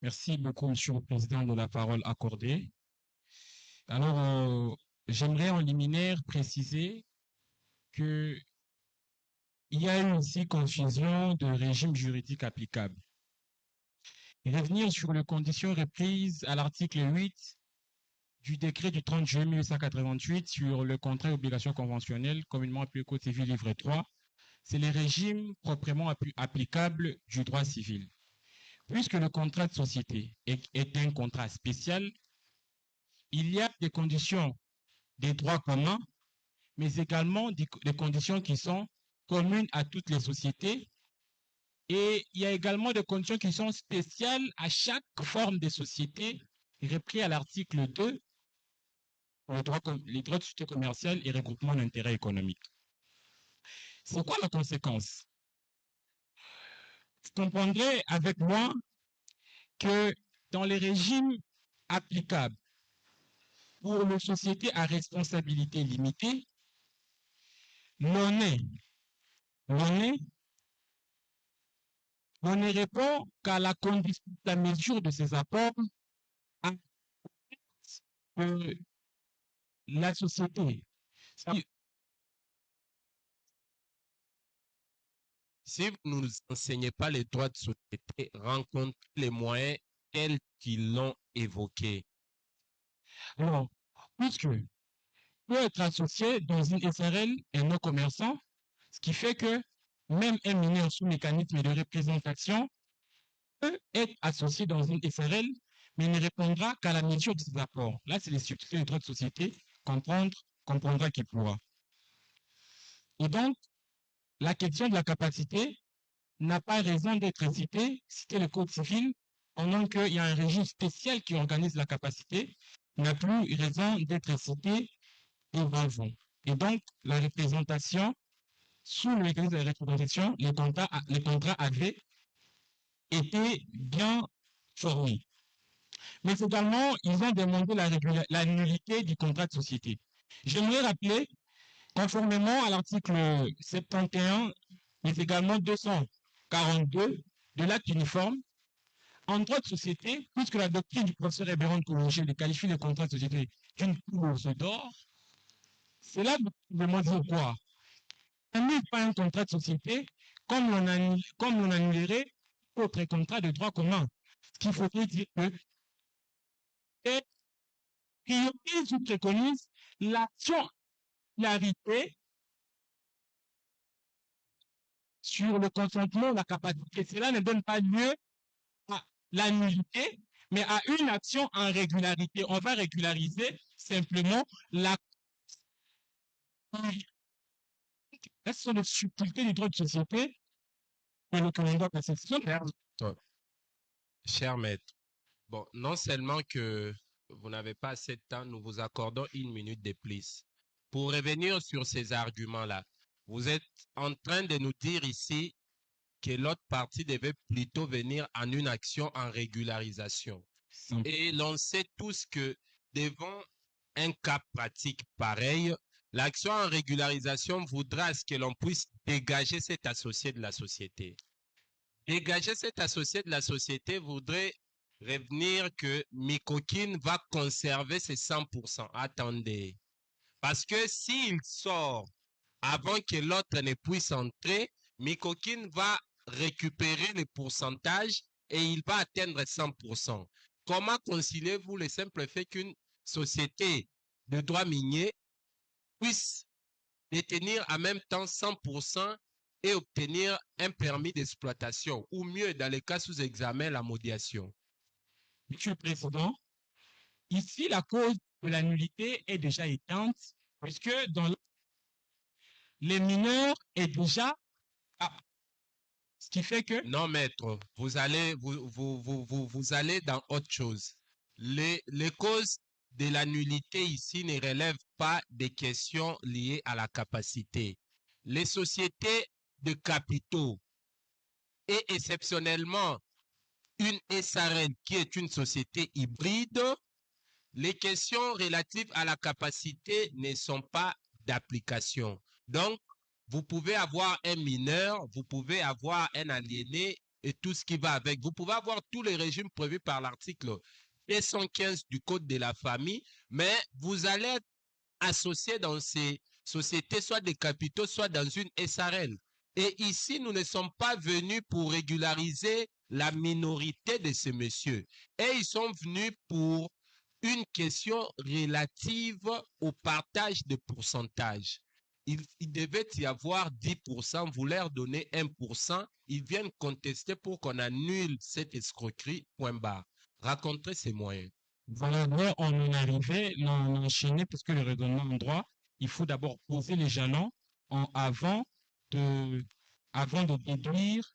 Merci beaucoup, Monsieur le Président, de la parole accordée. Alors, j'aimerais en liminaire préciser que il y a eu ici confusion de régime juridique applicable. Revenir sur les conditions reprises à l'article 8 du décret du 30 juillet 1888 sur le contrat et obligations conventionnelles, communément appelé Code civil livre 3, c'est les régimes proprement applicables du droit civil. Puisque le contrat de société est un contrat spécial, il y a des conditions des droits communs, mais également des conditions qui sont communes à toutes les sociétés. Et il y a également des conditions qui sont spéciales à chaque forme de société, repris à l'article 2, les droits de société commerciale et regroupement d'intérêts économiques. C'est quoi la conséquence? Vous comprendrez avec moi que dans les régimes applicables pour les sociétés à responsabilité limitée, l'on est on ne répond qu'à la mesure de ces apports à la société. Si vous ne nous enseignez pas les droits de société, rencontrez les moyens tels qu'ils l'ont évoqué. Alors, puisque peut être associé dans une SRL et non commerçant, ce qui fait que même un mineur sous mécanisme de représentation peut être associé dans une SRL, mais ne répondra qu'à la mesure de ses apports. Là, c'est les substituts des droits de société, comprendra qu'il pourra. Et donc, la question de la capacité n'a pas raison d'être citée, citer le Code civil, pendant qu'il y a un régime spécial qui organise la capacité, n'a plus raison d'être cité avant. Et donc, la représentation, sous le mécanisme de la représentation, les contrats avaient été bien formés. Mais également, ils ont demandé la nullité du contrat de société. J'aimerais rappeler, conformément à l'article 71, mais également 242 de l'acte uniforme, en droit de société, puisque la doctrine du professeur Héberon Koulongé qualifie les contrats de société d'une course d'or, c'est là que je me dire quoi? Annule pas un contrat de société comme l'on annulerait autre contrat de droit commun. Ce qu'il faudrait dire que priorité ou préconise l'action clarité sur le consentement, la capacité. Cela ne donne pas lieu à la nullité, mais à une action en régularité. On va régulariser simplement la. Ce sont les subtilités du droit de société et le commandant de section. Cher maître, bon, non seulement que vous n'avez pas assez de temps, nous vous accordons 1 minute de plus. Pour revenir sur ces arguments-là, vous êtes en train de nous dire ici que l'autre partie devait plutôt venir en une action en régularisation. Et l'on sait tous que devant un cas pratique pareil, l'action en régularisation voudra à ce que l'on puisse dégager cet associé de la société. Dégager cet associé de la société voudrait revenir que Mikokin va conserver ses 100%. Attendez. Parce que s'il sort avant que l'autre ne puisse entrer, Mikokin va récupérer les pourcentages et il va atteindre 100%. Comment conciliez-vous le simple fait qu'une société de droit minier puisse détenir en même temps 100% et obtenir un permis d'exploitation, ou mieux, dans les cas sous examen, la modération? Monsieur le Président, ici, la cause de la nullité est déjà éteinte, puisque dans les mineurs est déjà. Ce qui fait que. Non, maître, vous allez dans autre chose. Les causes de la nullité ici ne relèvent pas des questions liées à la capacité. Les sociétés de capitaux et exceptionnellement une SRL qui est une société hybride, les questions relatives à la capacité ne sont pas d'application. Donc, vous pouvez avoir un mineur, vous pouvez avoir un aliéné et tout ce qui va avec. Vous pouvez avoir tous les régimes prévus par l'article 215 du Code de la famille, mais vous allez être associé dans ces sociétés, soit des capitaux, soit dans une SARL. Et ici, nous ne sommes pas venus pour régulariser la minorité de ces messieurs. Et ils sont venus pour une question relative au partage de pourcentage. Il devait y avoir 10%, vous leur donnez 1%, ils viennent contester pour qu'on annule cette escroquerie, point barre. Racontez ces moyens. Voilà, là, on en arrivait, on enchaînait parce que le raisonnement en droit, il faut d'abord poser les jalons avant de déduire